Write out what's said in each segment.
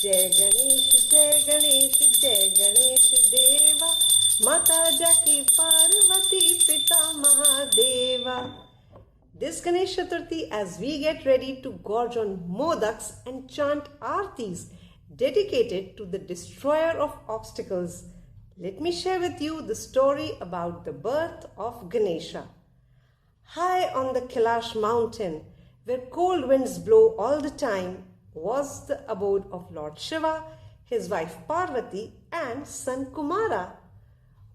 Jai Ganesh, Jai Ganesh, Jai Ganesh Deva, Mata Jaki Parvati Pita Mahadeva. This Ganesh Chaturthi, as we get ready to gorge on modaks and chant artis dedicated to the destroyer of obstacles, let me share with you the story about the birth of Ganesha. High on the Kailash mountain, where cold winds blow all the time, was the abode of Lord Shiva, his wife Parvati and son Kumara.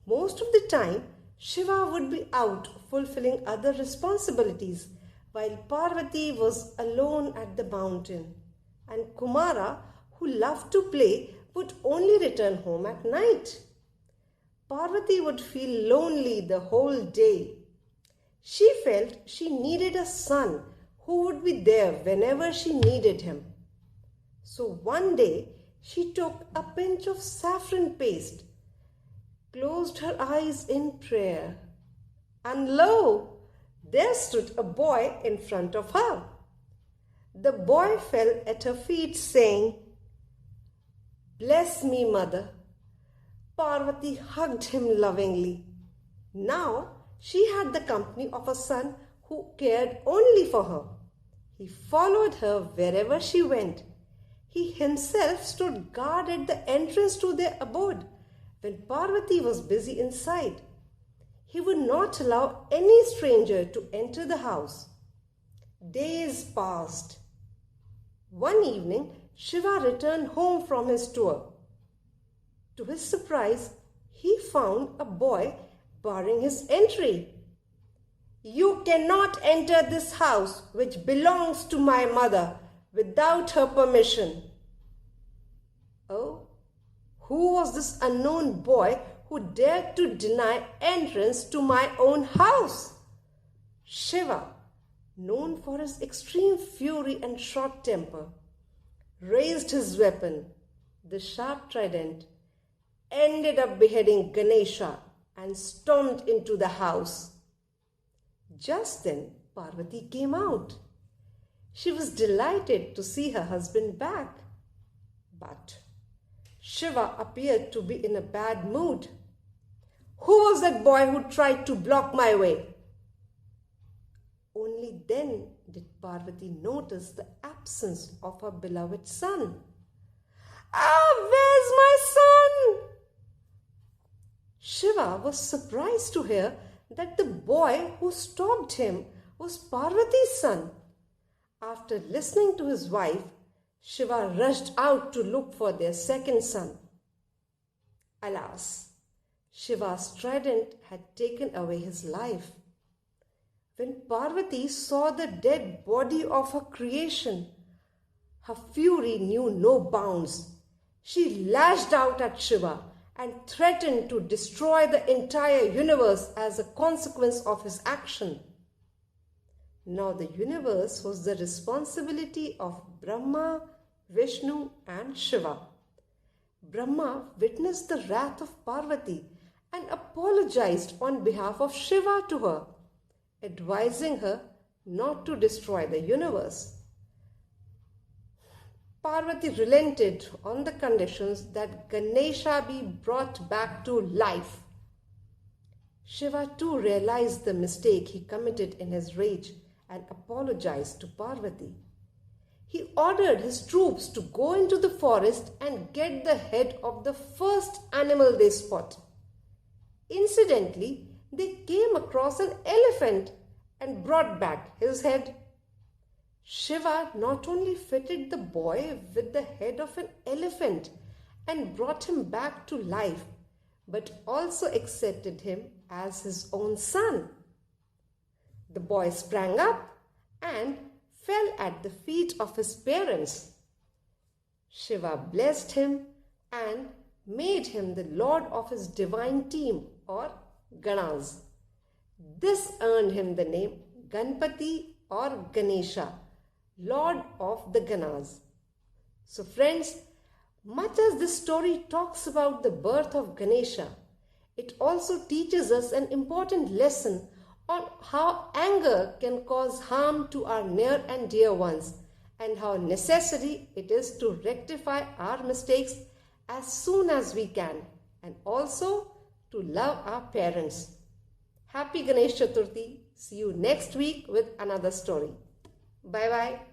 Most of the time, Shiva would be out fulfilling other responsibilities, while Parvati was alone at the mountain, and Kumara, who loved to play, would only return home at night. Parvati would feel lonely the whole day. She felt she needed a son who would be there whenever she needed him. So one day she took a pinch of saffron paste, closed her eyes in prayer, and lo, there stood a boy in front of her. The boy fell at her feet saying, "Bless me, mother." Parvati hugged him lovingly. Now she had the company of a son who cared only for her. He followed her wherever she went. He himself stood guard at the entrance to their abode when Parvati was busy inside. He would not allow any stranger to enter the house. Days passed. One evening, Shiva returned home from his tour. To his surprise, he found a boy barring his entry. "You cannot enter this house which belongs to my mother without her permission." Oh, who was this unknown boy who dared to deny entrance to my own house? Shiva, known for his extreme fury and short temper, raised his weapon, the sharp trident, ended up beheading Ganesha and stormed into the house. Just then, Parvati came out. She was delighted to see her husband back. But Shiva appeared to be in a bad mood. "Who was that boy who tried to block my way?" Only then did Parvati notice the absence of her beloved son. "Where's my son?" Shiva was surprised to hear that the boy who stopped him was Parvati's son. After listening to his wife, Shiva rushed out to look for their second son. Alas, Shiva's trident had taken away his life. When Parvati saw the dead body of her creation, her fury knew no bounds. She lashed out at Shiva and threatened to destroy the entire universe as a consequence of his action. Now the universe was the responsibility of Brahma, Vishnu and Shiva. Brahma witnessed the wrath of Parvati and apologized on behalf of Shiva to her, advising her not to destroy the universe. Parvati relented on the conditions that Ganesha be brought back to life. Shiva too realized the mistake he committed in his rage and apologized to Parvati. He ordered his troops to go into the forest and get the head of the first animal they spot. Incidentally, they came across an elephant and brought back his head. Shiva not only fitted the boy with the head of an elephant and brought him back to life, but also accepted him as his own son. The boy sprang up and fell at the feet of his parents. Shiva blessed him and made him the lord of his divine team or Ganas. This earned him the name Ganpati or Ganesha, Lord of the Ganas. So friends, much as this story talks about the birth of Ganesha, it also teaches us an important lesson on how anger can cause harm to our near and dear ones and how necessary it is to rectify our mistakes as soon as we can, and also to love our parents. Happy Ganesh Chaturthi. See you next week with another story. Bye bye.